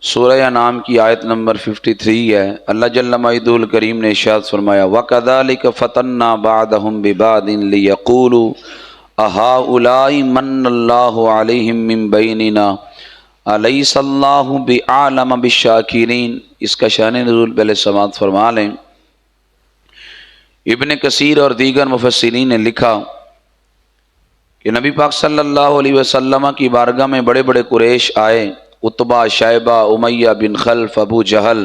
سورہ انعام کی آیت نمبر 53 ہے۔ اللہ جل مجدہ الکریم نے ارشاد فرمایا وَكَذَلِكَ فَتَنَّا بَعْضَهُمْ بِبَعْضٍ لِيَقُولُوا أَهَٰؤُلَاءِ مَنَّ اللَّهُ عَلَيْهِمْ مِنْ بَيْنِنَا أَلَيْسَ اللَّهُ بِأَعْلَمَ بِالشَّاكِرِينَ۔ اس کا شان نزول پہلے سماعت فرما لیں۔ ابن کثیر اور دیگر مفسرین نے لکھا کہ نبی پاک صلی اللہ علیہ وسلم کی بارگاہ میں بڑے بڑے قریش آئے، عتبہ، شیبہ، امیہ بن خلف، ابو جہل،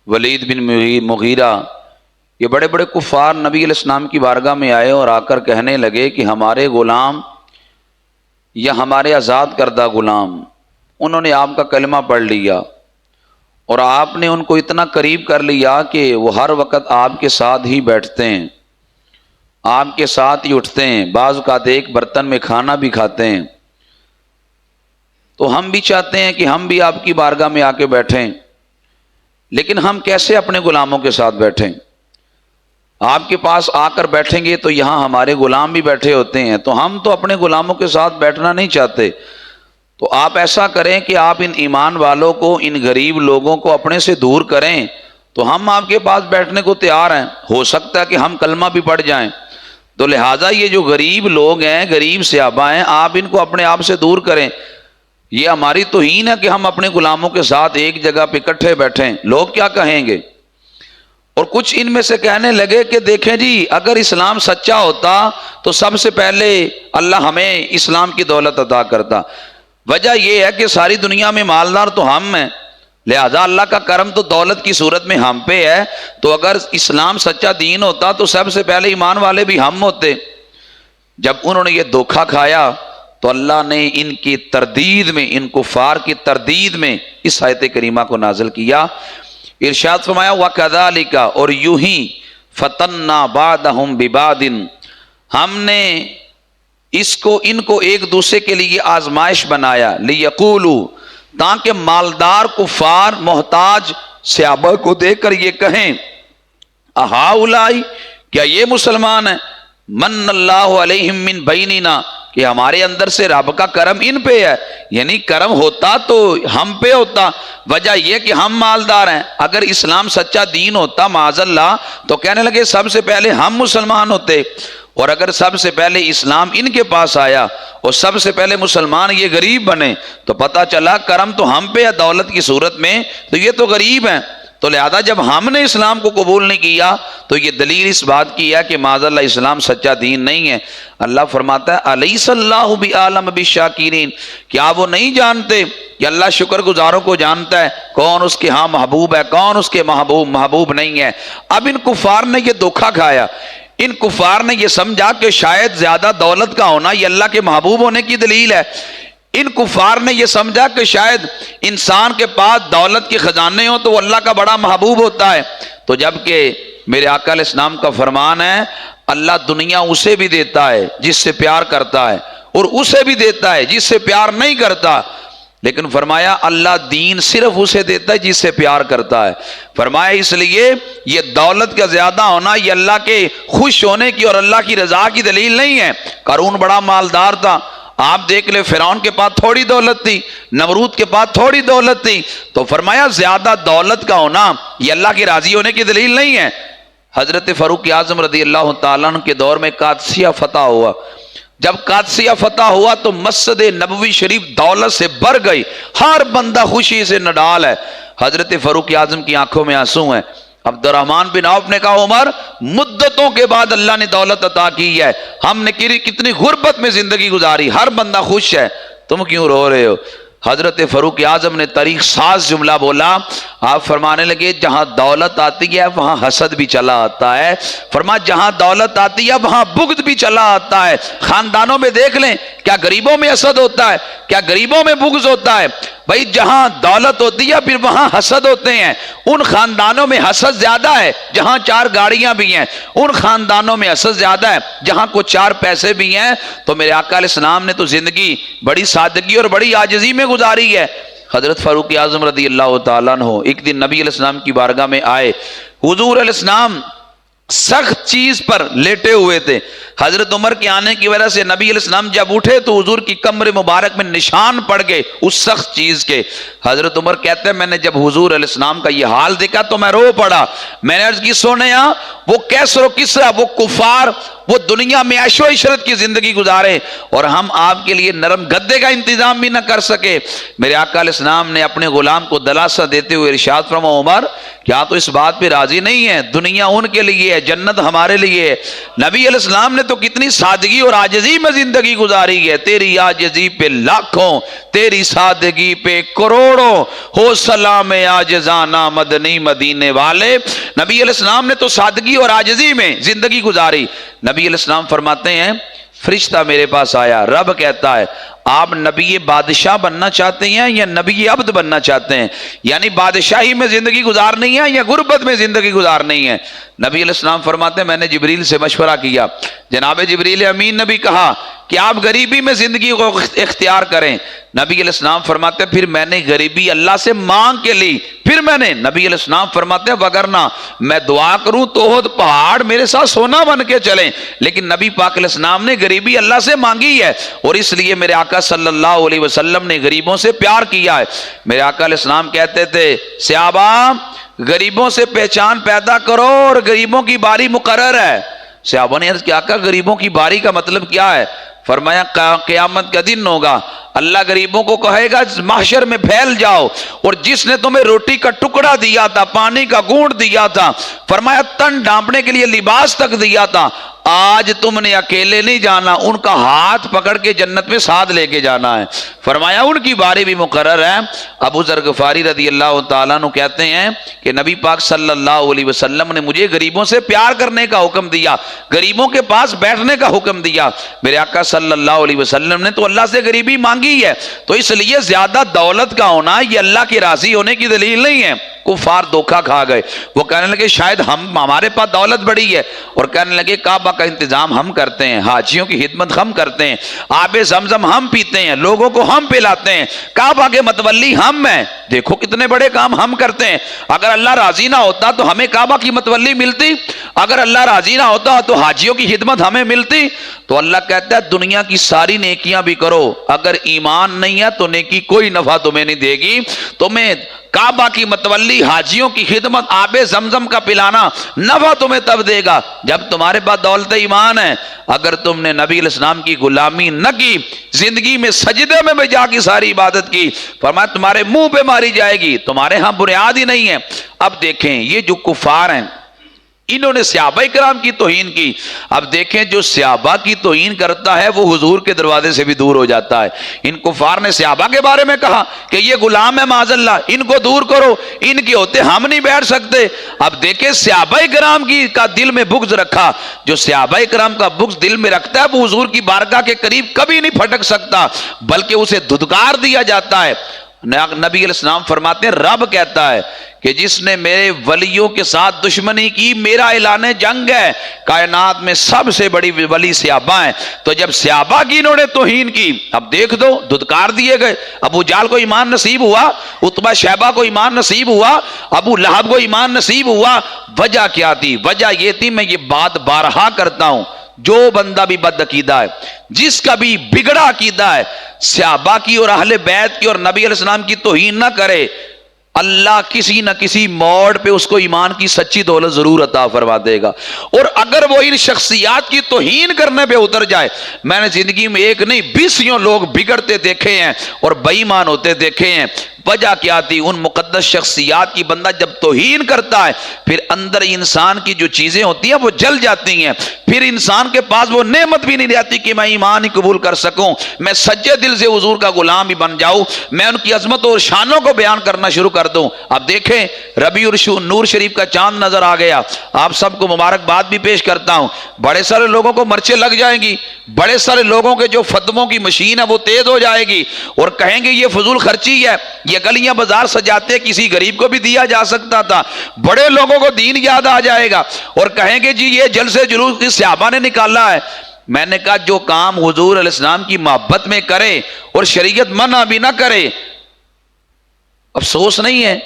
ولید بن مغیرہ، یہ بڑے بڑے کفار نبی علیہ السلام کی بارگاہ میں آئے اور آ کر کہنے لگے کہ ہمارے غلام یا ہمارے آزاد کردہ غلام، انہوں نے آپ کا کلمہ پڑھ لیا اور آپ نے ان کو اتنا قریب کر لیا کہ وہ ہر وقت آپ کے ساتھ ہی بیٹھتے ہیں، آپ کے ساتھ ہی اٹھتے ہیں، بعض اوقات ایک برتن میں کھانا بھی کھاتے ہیں۔ تو ہم بھی چاہتے ہیں کہ ہم بھی آپ کی بارگاہ میں آ کے بیٹھیں، لیکن ہم کیسے اپنے غلاموں کے ساتھ بیٹھیں؟ آپ کے پاس آ کر بیٹھیں گے تو یہاں ہمارے غلام بھی بیٹھے ہوتے ہیں، تو ہم تو اپنے غلاموں کے ساتھ بیٹھنا نہیں چاہتے۔ تو آپ ایسا کریں کہ آپ ان ایمان والوں کو، ان غریب لوگوں کو اپنے سے دور کریں، تو ہم آپ کے پاس بیٹھنے کو تیار ہیں۔ ہو سکتا ہے کہ ہم کلمہ بھی پڑھ جائیں، تو لہٰذا یہ جو غریب لوگ ہیں، غریب صحابہ ہیں، آپ ان کو اپنے آپ سے دور کریں۔ یہ ہماری توہین ہے کہ ہم اپنے غلاموں کے ساتھ ایک جگہ پہ اکٹھے بیٹھیں، لوگ کیا کہیں گے؟ اور کچھ ان میں سے کہنے لگے کہ دیکھیں جی، اگر اسلام سچا ہوتا تو سب سے پہلے اللہ ہمیں اسلام کی دولت عطا کرتا۔ وجہ یہ ہے کہ ساری دنیا میں مالدار تو ہم ہیں، لہذا اللہ کا کرم تو دولت کی صورت میں ہم پہ ہے، تو اگر اسلام سچا دین ہوتا تو سب سے پہلے ایمان والے بھی ہم ہوتے۔ جب انہوں نے یہ دھوکہ کھایا تو اللہ نے ان کی تردید میں، ان کفار کی تردید میں اس آیت کریمہ کو نازل کیا۔ ارشاد فرمایا وَكَذَلِكَ، اور یوں ہی فَتَنَّا بَعْضَهُمْ بِبَعْضٍ، ہم نے ان کو ایک دوسرے کے لیے آزمائش بنایا، لِيَقُولُوا، تاکہ مالدار کفار محتاج صحابہ کو دیکھ کر یہ کہیں أَهَٰؤُلَاءِ، کیا یہ مسلمان ہیں، مَنَّ اللَّهُ عَلَيْهِمْ مِنْ بَيْنِنَا، کہ ہمارے اندر سے رب کا کرم ان پہ ہے۔ یعنی کرم ہوتا تو ہم پہ ہوتا، وجہ یہ کہ ہم مالدار ہیں۔ اگر اسلام سچا دین ہوتا معاذ اللہ تو کہنے لگے سب سے پہلے ہم مسلمان ہوتے، اور اگر سب سے پہلے اسلام ان کے پاس آیا اور سب سے پہلے مسلمان یہ غریب بنے تو پتہ چلا کرم تو ہم پہ ہے دولت کی صورت میں، تو یہ تو غریب ہیں۔ تو لہذا جب ہم نے اسلام کو قبول نہیں کیا تو یہ دلیل اس بات کی ہے کہ معاذ اللہ اسلام سچا دین نہیں ہے۔ اللہ فرماتا ہے الیس اللہ بعالم بالشاکرین، کیا وہ نہیں جانتے کہ اللہ شکر گزاروں کو جانتا ہے، کون اس کے ہاں محبوب ہے، کون اس کے محبوب نہیں ہے۔ اب ان کفار نے یہ دھوکہ کھایا، ان کفار نے یہ سمجھا کہ شاید زیادہ دولت کا ہونا یہ اللہ کے محبوب ہونے کی دلیل ہے۔ ان کفار نے یہ سمجھا کہ شاید انسان کے پاس دولت کے خزانے ہوں تو وہ اللہ کا بڑا محبوب ہوتا ہے، تو جبکہ میرے آقا علیہ السلام کا فرمان ہے اللہ دنیا اسے بھی دیتا ہے جس سے پیار کرتا ہے، اور اسے بھی دیتا ہے جس سے پیار نہیں کرتا، لیکن فرمایا اللہ دین صرف اسے دیتا ہے جس سے پیار کرتا ہے۔ فرمایا اس لیے یہ دولت کا زیادہ ہونا یہ اللہ کے خوش ہونے کی اور اللہ کی رضا کی دلیل نہیں ہے۔ قارون بڑا مالدار تھا، آپ دیکھ لیں فرعون کے پاس تھوڑی دولت تھی، نمرود کے پاس تھوڑی دولت تھی، تو فرمایا زیادہ دولت کا ہونا یہ اللہ کی راضی ہونے کی دلیل نہیں ہے۔ حضرت فاروق اعظم رضی اللہ تعالیٰ عنہ کے دور میں قادسیہ فتح ہوا، جب قادسیہ فتح ہوا تو مسجد نبوی شریف دولت سے بھر گئی، ہر بندہ خوشی سے نڈال ہے۔ حضرت فاروق اعظم کی آنکھوں میں آنسو ہیں۔ عبد الرحمن بن عوف نے کہا عمر مدتوں کے بعد اللہ نے دولت عطا کی ہے، ہم نے کتنی غربت میں زندگی گزاری، ہر بندہ خوش ہے، تم کیوں رو رہے ہو؟ حضرت فاروق اعظم نے تاریخ ساز جملہ بولا، آپ فرمانے لگے جہاں دولت آتی ہے وہاں حسد بھی چلا آتا ہے، فرمایا جہاں دولت آتی ہے وہاں بغض بھی چلا آتا ہے۔ خاندانوں میں دیکھ لیں، کیا غریبوں میں حسد ہوتا ہے؟ کیا غریبوں میں بغض ہوتا ہے؟ بھائی جہاں دولت ہوتی ہے پھر وہاں حسد ہوتے ہیں۔ ان خاندانوں میں حسد زیادہ ہے جہاں 4 گاڑیاں بھی ہیں، ان خاندانوں میں حسد زیادہ ہے جہاں کو 4 پیسے بھی ہیں۔ تو میرے آقا علیہ السلام نے تو زندگی بڑی سادگی اور بڑی عاجزی میں گزاری ہے۔ حضرت فاروق اعظم رضی اللہ تعالیٰ عنہ ایک دن نبی علیہ السلام کی بارگاہ میں آئے، حضور علیہ السلام سخت چیز پر لیٹے ہوئے تھے. حضرت عمر کے آنے کی وجہ سے نبی علیہ السلام جب اٹھے تو حضور کی کمر مبارک میں نشان پڑ گئے اس سخت چیز کے. حضرت عمر کہتے ہیں میں نے جب حضور علیہ السلام کا یہ حال دیکھا تو میں رو پڑا. میں نے عرض کی سونے وہ کیسر و کسرا، وہ کفار، وہ دنیا میں عیش و عشرت کی زندگی گزارے اور ہم آپ کے لیے نرم گدے کا انتظام بھی نہ کر سکے. میرے آقا علیہ السلام نے اپنے غلام کو دلاسا دیتے ہوئے ارشاد فرمایا عمر کیا تو اس بات پہ راضی نہیں ہے؟ دنیا ان کے لیے ہے، جنت ہمارے لیے ہے. نبی علیہ السلام نے تو کتنی سادگی اور عاجزی میں زندگی گزاری ہے. تیری عاجزی پہ لاکھوں، تیری سادگی پہ کروڑوں، ہو سلام عاجزانہ مدنی مدینے والے. نبی علیہ السلام نے تو سادگی اور عاجزی میں زندگی گزاری. نبی علیہ السلام فرماتے ہیں فرشتہ میرے پاس آیا، رب کہتا ہے آپ نبی بادشاہ بننا چاہتے ہیں یا نبی عبد بننا چاہتے ہیں؟ یعنی بادشاہی میں زندگی گزارنی ہے یا غربت میں زندگی گزارنی ہے؟ نبی علیہ السلام فرماتے ہیں میں نے جبریل سے مشورہ کیا، جناب جبریل امین نے بھی کہا کہ آپ غریبی میں زندگی کو اختیار کریں. نبی علیہ السلام فرماتے ہیں پھر میں نے غریبی اللہ سے مانگ کے لی. پھر میں نے نبی علیہ السلام فرماتے ہیں وگرنہ میں دعا کروں تو احد پہاڑ میرے ساتھ سونا بن کے چلیں. لیکن نبی پاک علیہ السلام نے غریبی اللہ سے مانگی ہے اور اس لیے میرے آقا صلی اللہ علیہ وسلم نے غریبوں سے پیار کیا ہے. میرے آقا علیہ السلام کہتے تھے صحابہ غریبوں سے پہچان پیدا کرو اور غریبوں کی باری مقرر ہے. صحابہ نے عرض کیا آقا غریبوں کی باری کا مطلب کیا ہے؟ فرمایا قیامت کا دن ہوگا، اللہ غریبوں کو کہے گا محشر میں پھیل جاؤ اور جس نے تمہیں روٹی کا ٹکڑا دیا تھا، پانی کا گھونٹ دیا تھا، فرمایا تن ڈھانپنے کے لیے لباس تک دیا تھا، آج تم نے اکیلے نہیں جانا، ان کا ہاتھ پکڑ کے جنت میں ساتھ لے کے جانا ہے. فرمایا ان کی باری بھی مقرر ہے. ابو ذر غفاری رضی اللہ تعالیٰ عنہ کہتے ہیں کہ نبی پاک صلی اللہ علیہ وسلم نے مجھے غریبوں سے پیار کرنے کا حکم دیا، غریبوں کے پاس بیٹھنے کا حکم دیا. میرے آقا صلی اللہ علیہ وسلم نے تو اللہ سے غریبی مانگی ہے، تو اس لیے زیادہ دولت کا ہونا یہ اللہ کے راضی ہونے کی دلیل نہیں ہے. کفار دھوکہ کھا گئے، وہ کہنے لگے شاید ہمارے پاس دولت بڑی ہے، اور کہنے لگے کعبہ کا انتظام ہم کرتے ہیں، حاجیوں کی خدمت ہم کرتے ہیں، آب زمزم ہم پیتے ہیں، لوگوں کو ہم پلاتے ہیں، کعبہ کے متولی ہم ہیں. دیکھو کتنے بڑے کام ہم کرتے ہیں. اگر اللہ راضی نہ ہوتا تو ہمیں کعبہ کی متولی ملتی؟ اگر اللہ راضی نہ ہوتا تو حاجیوں کی خدمت ہمیں ملتی؟ تو اللہ کہتا ہے دنیا کی ساری نیکیاں بھی کرو، اگر ایمان نہیں ہے تو نیکی کوئی نفع تمہیں نہیں دے گی. تمہیں کعبہ کی متولی، حاجیوں کی خدمت، آب زمزم کا پلانا نفع تمہیں تب دے گا جب تمہارے پاس دولت ایمان ہے. اگر تم نے نبی علیہ السلام کی غلامی نہ کی، زندگی میں سجدے میں جا کے ساری عبادت کی، فرمایا تمہارے منہ پہ ماری جائے گی، تمہارے ہاں بنیاد ہی نہیں ہے. اب دیکھیں یہ جو کفار ہیں انہوں نے صحابہ کرام کی توہین کی. اب دیکھیں جو صحابہ کی توہین کرتا ہے وہ حضور کے دروازے سے بھی دور ہو جاتا ہے. ان کفار نے صحابہ کے بارے میں کہا کہ یہ غلام ہے معاذ اللہ، ان کو دور کرو، ان کے ہوتے ہم نہیں بیٹھ سکتے. اب دیکھیں صحابہ کرام کا دل میں بغض رکھا. جو صحابہ کرام کا بغض دل میں رکھتا ہے وہ حضور کی بارگاہ کے قریب کبھی نہیں پھٹک سکتا، بلکہ اسے دھتکار دیا جاتا ہے. نبی علیہ السلام فرماتے ہیں رب کہتا ہے کہ جس نے میرے ولیوں کے ساتھ دشمنی کی میرا اعلان جنگ ہے. کائنات میں سب سے بڑی ولی صحابہ ہیں. تو جب صحابہ کی انہوں نے توہین کی، اب دیکھ دو دھتکار دیے گئے. ابو جہل کو ایمان نصیب ہوا، عتبہ شیبہ کو ایمان نصیب ہوا، ابو لہب کو ایمان نصیب ہوا. وجہ کیا تھی؟ وجہ یہ تھی، میں یہ بات بارہا کرتا ہوں، جو بندہ بھی بد عقیدہ ہے، جس کا بھی بگڑا عقیدہ ہے، صحابہ کی اور اہل بیت کی اور نبی علیہ السلام کی توہین نہ کرے، اللہ کسی نہ کسی موڑ پہ اس کو ایمان کی سچی دولت ضرور عطا فرما دے گا. اور اگر وہ ان شخصیات کی توہین کرنے پہ اتر جائے، میں نے زندگی میں ایک نہیں 20 لوگ بگڑتے دیکھے ہیں اور بے ایمان ہوتے دیکھے ہیں. وجہ کیا تھی؟ ان مقدس شخصیات کی بندہ جب توہین کرتا ہے پھر اندر انسان کی جو چیزیں ہوتی ہیں وہ جل جاتی ہیں. پھر انسان کے پاس وہ نعمت بھی نہیں رہتی کہ میں ایمان ہی قبول کر سکوں، میں سچے دل سے حضور کا غلام ہی بن جاؤں، میں ان کی عظمت اور شانوں کو بیان کرنا شروع کر دوں. اب دیکھیں ربیع النور شریف کا چاند نظر آ گیا. آپ سب کو مبارکباد بھی پیش کرتا ہوں. بڑے سارے لوگوں کو مرچیں لگ جائیں گی، بڑے سارے لوگوں کے جو فتووں کی مشین ہے وہ تیز ہو جائے گی اور کہیں گے یہ فضول خرچی ہے، یہ گلیاں بازار سجاتے کسی غریب کو بھی دیا جا سکتا تھا. بڑے لوگوں کو دین یاد آ جائے گا اور کہیں گے جی یہ جلسے جلوس کی صحابہ نے نکالا ہے. میں نے کہا جو کام حضور علیہ السلام کی محبت میں کرے اور شریعت منع بھی نہ کرے، افسوس نہیں ہے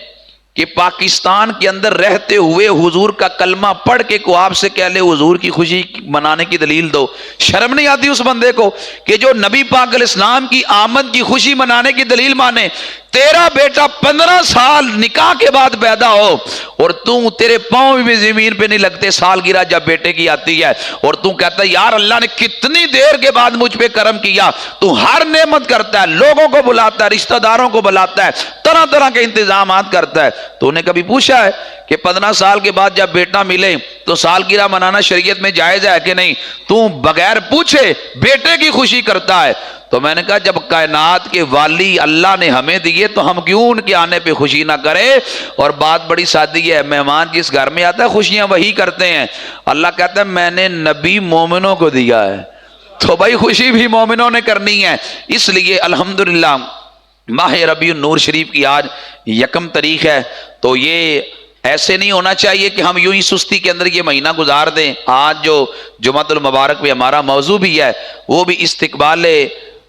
کہ پاکستان کے اندر رہتے ہوئے حضور کا کلمہ پڑھ کے کو آپ سے کہہ لے حضور کی خوشی منانے کی دلیل دو؟ شرم نہیں آتی اس بندے کو کہ جو نبی پاک علیہ السلام کی آمد کی خوشی منانے کی دلیل مانے؟ تیرا بیٹا 15 سال نکاح کے بعد پیدا ہو اور تیرے پاؤں بھی زمین پہ نہیں لگتے سالگرہ جب بیٹے کی آتی ہے، اور کہتا ہے یار اللہ نے کتنی دیر کے بعد مجھ پہ کرم کیا، ہر نعمت کرتا ہے، لوگوں کو بلاتا ہے، رشتہ داروں کو بلاتا ہے، طرح طرح کے انتظامات کرتا ہے۔ نے کبھی پوچھا ہے کہ 15 سال کے بعد جب بیٹا ملے تو سالگرہ منانا شریعت میں جائز ہے کہ نہیں؟ بغیر پوچھے بیٹے کی خوشی کرتا ہے۔ تو میں نے کہا جب کائنات کے والی اللہ نے ہمیں دیے تو ہم کیوں ان کے آنے پہ خوشی نہ کریں؟ اور بات بڑی سادی ہے، مہمان جس گھر میں آتا ہے خوشیاں وہی کرتے ہیں۔ اللہ کہتا ہے میں نے نبی مومنوں کو دیا ہے، تو بھائی خوشی بھی مومنوں نے کرنی ہے۔ اس لیے الحمدللہ ماہ ربیع النور شریف کی آج 1 تاریخ ہے، تو یہ ایسے نہیں ہونا چاہیے کہ ہم یوں ہی سستی کے اندر یہ مہینہ گزار دیں۔ آج جو جمعۃ المبارک پہ ہمارا موضوع بھی ہے وہ بھی استقبال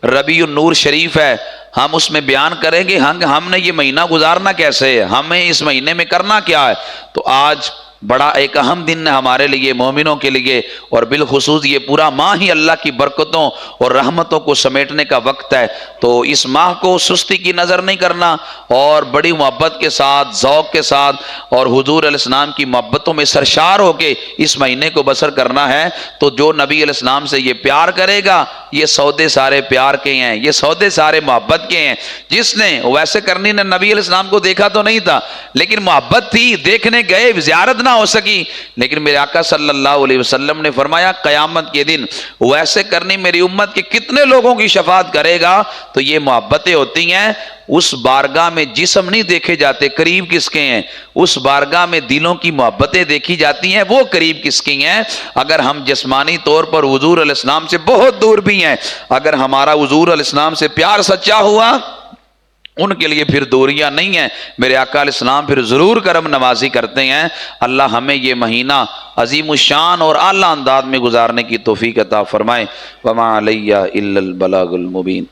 ربیع النور شریف ہے، ہم اس میں بیان کریں گے ہم نے یہ مہینہ گزارنا کیسے ہے، ہمیں اس مہینے میں کرنا کیا ہے۔ تو آج بڑا ایک اہم دن ہے ہمارے لیے، مومنوں کے لیے، اور بالخصوص یہ پورا ماہ ہی اللہ کی برکتوں اور رحمتوں کو سمیٹنے کا وقت ہے۔ تو اس ماہ کو سستی کی نظر نہیں کرنا اور بڑی محبت کے ساتھ، ذوق کے ساتھ اور حضور علیہ السلام کی محبتوں میں سرشار ہو کے اس مہینے کو بسر کرنا ہے۔ تو جو نبی علیہ السلام سے یہ پیار کرے گا یہ سودے سارے پیار کے ہیں، یہ سودے سارے محبت کے ہیں۔ جس نے ویسے کرنی نے نبی علیہ السلام کو دیکھا تو نہیں تھا لیکن محبت تھی، دیکھنے گئے، زیارت نہ ہو سکی، لیکن میرے آقا صلی اللہ علیہ وسلم نے فرمایا قیامت کے دن ویسے کرنی میری امت کے کتنے لوگوں کی شفاعت کرے گا؟ تو یہ محبتیں ہوتی ہیں، اس بارگاہ میں جسم نہیں دیکھے جاتے قریب کس کے ہیں، اس بارگاہ میں دلوں کی محبتیں دیکھی جاتی ہیں، وہ قریب کس کی ہیں۔ اگر ہم جسمانی طور پر حضور علیہ السلام سے بہت دور بھی ہیں، اگر ہمارا حضور علیہ السلام سے پیار سچا ہوا ان کے لیے پھر دوریاں نہیں ہیں، میرے آقا علیہ السلام پھر ضرور کرم نوازی کرتے ہیں۔ اللہ ہمیں یہ مہینہ عظیم الشان اور اعلیٰ انداز میں گزارنے کی توفیق عطا فرمائے۔ وما علیہ الا البلاغ المبین۔